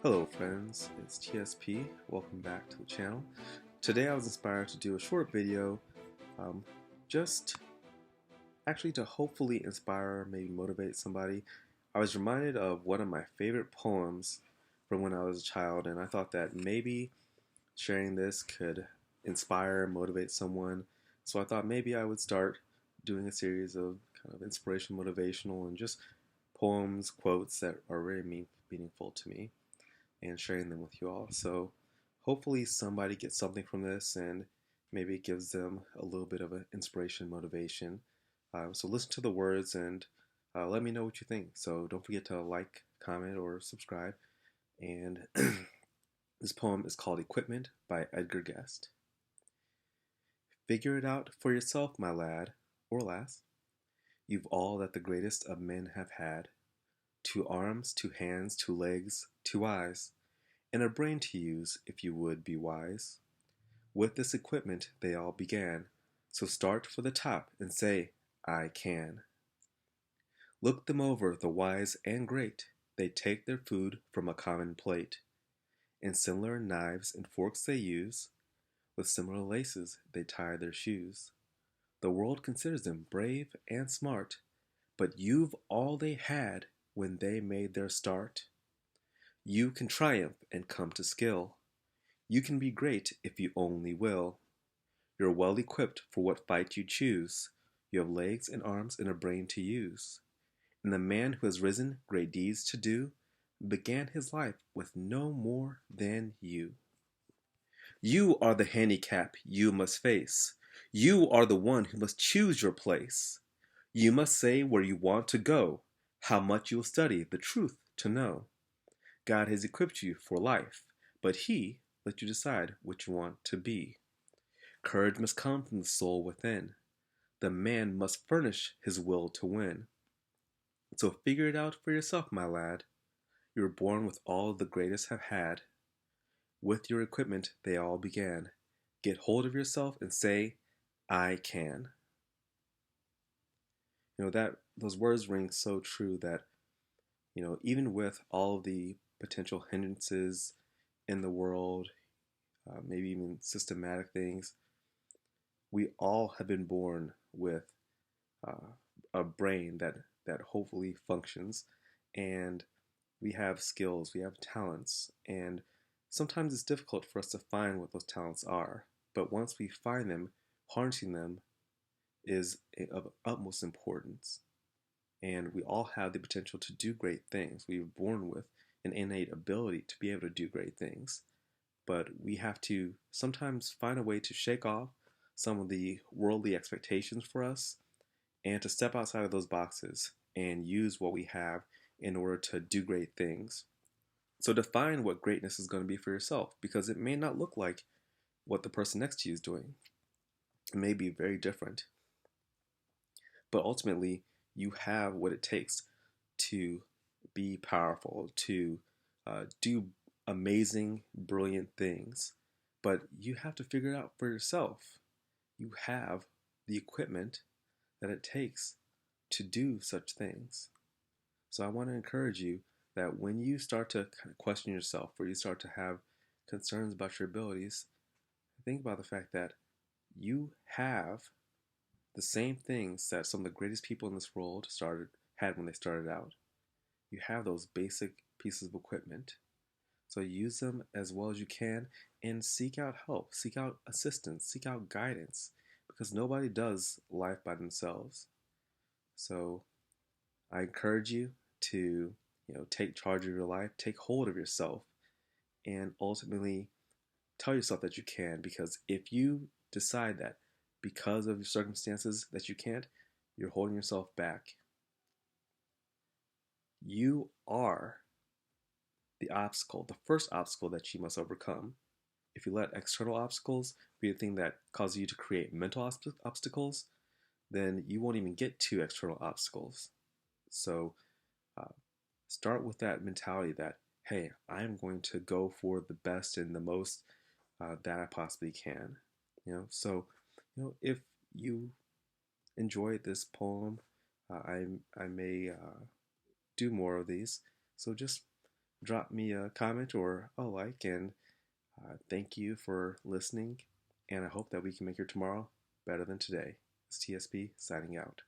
Hello friends, it's TSP. Welcome back to the channel. Today I was inspired to do a short video um, just actually to hopefully inspire, maybe motivate somebody. I was reminded of one of my favorite poems from when I was a child, and I thought that maybe sharing this could inspire, motivate someone. So I thought maybe I would start doing a series of kind of inspirational, motivational, and just poems, quotes that are really meaningful to me, and sharing them with you all. So hopefully somebody gets something from this, and maybe it gives them a little bit of an inspiration, motivation. So listen to the words and let me know what you think. So don't forget to like, comment, or subscribe. And this poem is called Equipment by Edgar Guest. Figure it out for yourself, my lad, or lass. You've all that the greatest of men have had. 2 arms, 2 hands, 2 legs, 2 eyes, and a brain to use if you would be wise. With this equipment they all began, so start for the top and say, I can. Look them over, the wise and great, they take their food from a common plate. And similar knives and forks they use, with similar laces they tie their shoes. The world considers them brave and smart, but you've all they had when they made their start. You can triumph and come to skill. You can be great if you only will. You're well equipped for what fight you choose. You have legs and arms and a brain to use. And the man who has risen great deeds to do began his life with no more than you. You are the handicap you must face. You are the one who must choose your place. You must say where you want to go, how much you'll study the truth to know. God has equipped you for life, but He let you decide what you want to be. Courage must come from the soul within. The man must furnish his will to win. So figure it out for yourself, my lad. You were born with all the greatest have had. With your equipment they all began. Get hold of yourself and say, I can. That those words ring so true that, even with all of the potential hindrances in the world, maybe even systematic things, we all have been born with uh, a brain that hopefully functions, and we have skills, we have talents, and sometimes it's difficult for us to find what those talents are. But once we find them, harnessing them is of utmost importance. And we all have the potential to do great things. We were born with an innate ability to be able to do great things. But we have to sometimes find a way to shake off some of the worldly expectations for us and to step outside of those boxes and use what we have in order to do great things. So define what greatness is going to be for yourself, because it may not look like what the person next to you is doing. It may be very different. But ultimately, you have what it takes to be powerful, to do amazing, brilliant things. But you have to figure it out for yourself. You have the equipment that it takes to do such things. So I want to encourage you that when you start to kind of question yourself, or you start to have concerns about your abilities, think about the fact that you have the same things that some of the greatest people in this world had when they started out. You have those basic pieces of equipment. So use them as well as you can and seek out help, seek out assistance, seek out guidance, because nobody does life by themselves. So I encourage you to, take charge of your life, take hold of yourself, and ultimately tell yourself that you can, because if you decide that because of your circumstances that you can't, you're holding yourself back. You are the obstacle, the first obstacle that you must overcome. If you let external obstacles be the thing that causes you to create mental obstacles, then you won't even get to external obstacles. So uh, start with that mentality that, hey, I'm going to go for the best and the most that I possibly can. So if you enjoyed this poem, I may do more of these. So just drop me a comment or a like. And thank you for listening. And I hope that we can make your tomorrow better than today. It's TSP signing out.